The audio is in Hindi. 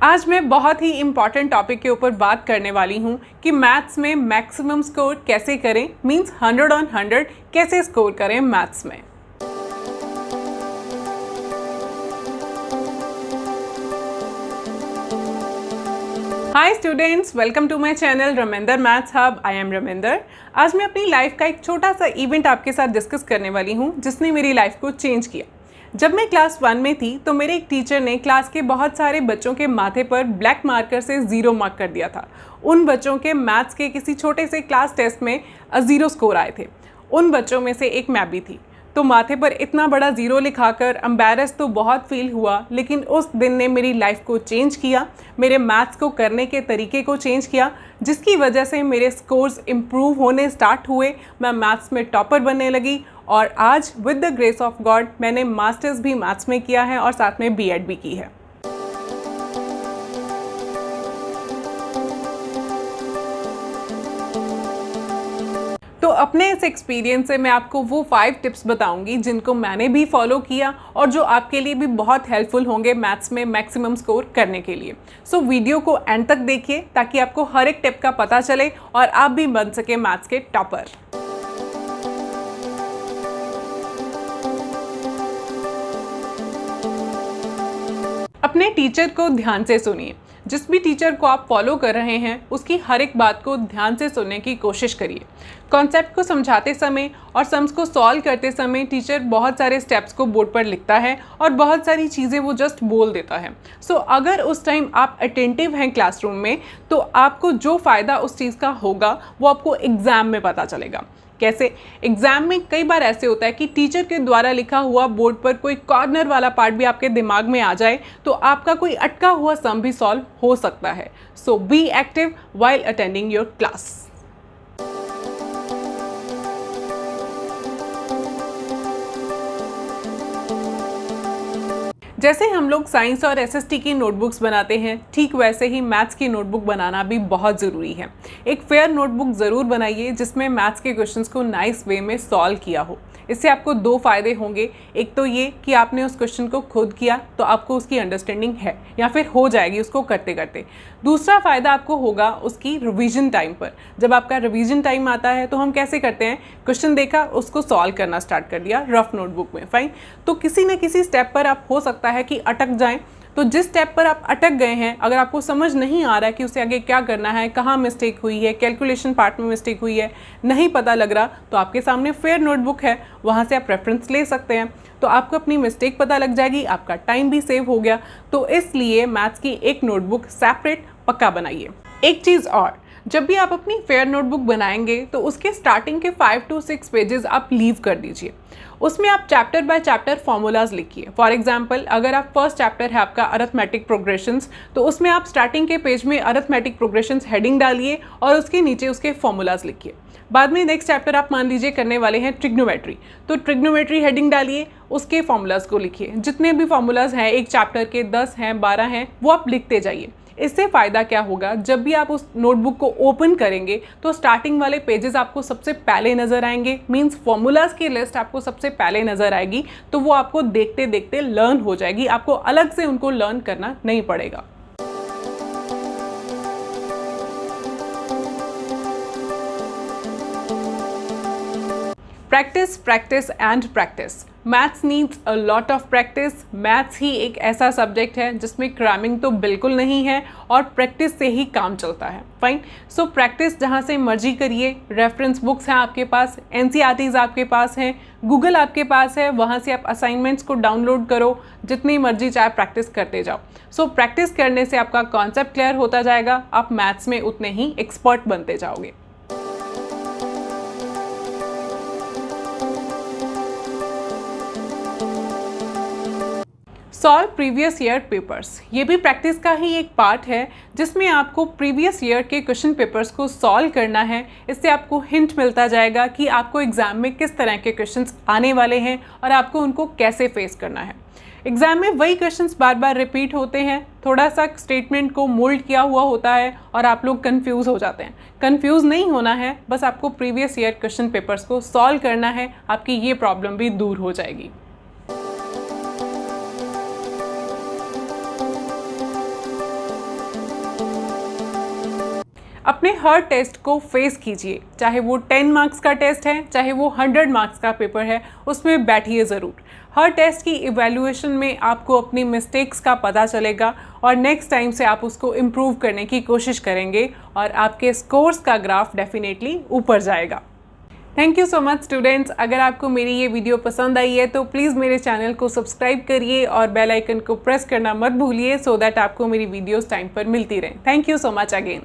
आज मैं बहुत ही इम्पॉर्टेंट टॉपिक के ऊपर बात करने वाली हूँ कि मैथ्स में मैक्सिमम स्कोर कैसे करें, मींस 100 ऑन 100 कैसे स्कोर करें मैथ्स में। Hi students, welcome to my channel Ramender maths hub. I am Ramender. आज मैं अपनी लाइफ का एक छोटा सा इवेंट आपके साथ डिस्कस करने वाली हूँ जिसने मेरी लाइफ को चेंज किया। जब मैं क्लास 1 में थी तो मेरे एक टीचर ने क्लास के बहुत सारे बच्चों के माथे पर ब्लैक मार्कर से 0 मार्क कर दिया था। उन बच्चों के मैथ्स के किसी छोटे से क्लास टेस्ट में 0 स्कोर आए थे। उन बच्चों में से एक मैं भी थी। तो माथे पर इतना बड़ा 0 लिखाकर एम्बैरस तो बहुत फील हुआ, लेकिन उस दिन ने मेरी लाइफ को चेंज किया, मेरे मैथ्स को करने के तरीके को चेंज किया, जिसकी वजह से मेरे स्कोर्स इम्प्रूव होने स्टार्ट हुए। मैं मैथ्स में टॉपर बनने लगी और आज with the grace of God मैंने मास्टर्स भी मैथ्स में किया है और साथ में बीएड भी की है। तो अपने इस एक्सपीरियंस से मैं आपको वो 5 टिप्स बताऊंगी जिनको मैंने भी फॉलो किया और जो आपके लिए भी बहुत हेल्पफुल होंगे मैथ्स में मैक्सिमम स्कोर करने के लिए। सो वीडियो को एंड तक देखिए ताकि आपको हर एक टिप का पता चले और आप भी बन सके मैथ्स के टॉपर। अपने टीचर को ध्यान से सुनिए। जिस भी टीचर को आप फॉलो कर रहे हैं उसकी हर एक बात को ध्यान से सुनने की कोशिश करिए। कॉन्सेप्ट को समझाते समय और सम्स को सॉल्व करते समय टीचर बहुत सारे स्टेप्स को बोर्ड पर लिखता है और बहुत सारी चीज़ें वो जस्ट बोल देता है। सो अगर उस टाइम आप अटेंटिव हैं क्लासरूम में तो आपको जो फ़ायदा उस चीज़ का होगा वो आपको एग्ज़ाम में पता चलेगा। कैसे? एग्जाम में कई बार ऐसे होता है कि टीचर के द्वारा लिखा हुआ बोर्ड पर कोई कॉर्नर वाला पार्ट भी आपके दिमाग में आ जाए तो आपका कोई अटका हुआ सम भी सॉल्व हो सकता है। So be active while attending your class. जैसे हम लोग साइंस और एसएसटी की नोटबुक्स बनाते हैं, ठीक वैसे ही मैथ्स की नोटबुक बनाना भी बहुत ज़रूरी है। एक फेयर नोटबुक ज़रूर बनाइए जिसमें मैथ्स के क्वेश्चंस को नाइस वे में सॉल्व किया हो। इससे आपको 2 फ़ायदे होंगे। एक तो ये कि आपने उस क्वेश्चन को खुद किया तो आपको उसकी अंडरस्टैंडिंग है या फिर हो जाएगी उसको करते करते। दूसरा फ़ायदा आपको होगा उसकी रिवीजन टाइम पर। जब आपका रिवीजन टाइम आता है तो हम कैसे करते हैं, क्वेश्चन देखा उसको सॉल्व करना स्टार्ट कर दिया रफ नोटबुक में, फाइन। तो किसी न किसी स्टेप पर आप हो सकता है कि अटक जाएं। तो जिस स्टेप पर आप अटक गए हैं, अगर आपको समझ नहीं आ रहा है कि उसे आगे क्या करना है, कहाँ मिस्टेक हुई है, कैलकुलेशन पार्ट में मिस्टेक हुई है, नहीं पता लग रहा, तो आपके सामने फेयर नोटबुक है, वहाँ से आप रेफरेंस ले सकते हैं। तो आपको अपनी मिस्टेक पता लग जाएगी, आपका टाइम भी सेव हो गया। तो इसलिए मैथ्स की एक नोटबुक सेपरेट पक्का बनाइए। एक चीज़ और, जब भी आप अपनी फेयर नोटबुक बनाएंगे तो उसके स्टार्टिंग के 5 to 6 पेजेस आप लीव कर दीजिए। उसमें आप चैप्टर बाय चैप्टर फॉर्मूलाज लिखिए। फॉर एग्जांपल, अगर आप फर्स्ट चैप्टर है आपका अरिथमेटिक प्रोग्रेशंस, तो उसमें आप स्टार्टिंग के पेज में अरिथमेटिक प्रोग्रेशंस हेडिंग डालिए और उसके नीचे उसके फॉर्मूलाज लिखिए। बाद में नेक्स्ट चैप्टर आप मान लीजिए करने वाले हैं ट्रिग्नोमेट्री, तो ट्रिग्नोमेट्री हेडिंग डालिए, उसके फॉर्मूलाज को लिखिए। जितने भी फॉर्मूलाज हैं एक चैप्टर के 10 हैं 12 हैं वो आप लिखते जाइए। इससे फ़ायदा क्या होगा, जब भी आप उस नोटबुक को ओपन करेंगे तो स्टार्टिंग वाले पेजेस आपको सबसे पहले नज़र आएंगे, मींस फॉर्मूलाज की लिस्ट आपको सबसे पहले नज़र आएगी। तो वो आपको देखते देखते लर्न हो जाएगी, आपको अलग से उनको लर्न करना नहीं पड़ेगा। Practice, practice and practice. Maths needs a lot of practice. Maths ही एक ऐसा सब्जेक्ट है जिसमें क्रैमिंग तो बिल्कुल नहीं है और प्रैक्टिस से ही काम चलता है, फाइन। सो प्रैक्टिस जहाँ से मर्जी करिए। रेफरेंस बुक्स हैं आपके पास, एनसीईआरटीज़ आपके पास हैं, गूगल आपके पास है, वहाँ से आप असाइनमेंट्स को डाउनलोड करो, जितनी मर्जी चाहे प्रैक्टिस करते जाओ। सो प्रैक्टिस करने से आपका कॉन्सेप्ट क्लियर होता जाएगा, आप मैथ्स में उतने ही एक्सपर्ट बनते जाओगे। सॉल्व प्रीवियस ईयर पेपर्स, ये भी प्रैक्टिस का ही एक पार्ट है जिसमें आपको प्रीवियस ईयर के क्वेश्चन पेपर्स को सॉल्व करना है। इससे आपको हिंट मिलता जाएगा कि आपको एग्जाम में किस तरह के क्वेश्चंस आने वाले हैं और आपको उनको कैसे फेस करना है। एग्जाम में वही क्वेश्चंस बार बार रिपीट होते हैं, थोड़ा सा स्टेटमेंट को मोल्ड किया हुआ होता है और आप लोग कंफ्यूज हो जाते हैं। कंफ्यूज नहीं होना है, बस आपको प्रीवियस ईयर क्वेश्चन पेपर्स को सॉल्व करना है, आपकी ये प्रॉब्लम भी दूर हो जाएगी। अपने हर टेस्ट को फेस कीजिए, चाहे वो 10 मार्क्स का टेस्ट है, चाहे वो 100 मार्क्स का पेपर है, उसमें बैठिए ज़रूर। हर टेस्ट की इवैल्यूएशन में आपको अपनी मिस्टेक्स का पता चलेगा और नेक्स्ट टाइम से आप उसको इम्प्रूव करने की कोशिश करेंगे और आपके स्कोर्स का ग्राफ डेफिनेटली ऊपर जाएगा। Thank you so much students. अगर आपको मेरी ये वीडियो पसंद आई है तो प्लीज़ मेरे चैनल को सब्सक्राइब करिए और बेल आइकन को प्रेस करना मत भूलिए, सो दैट आपको मेरी वीडियोस टाइम पर मिलती रहें। Thank you so much again.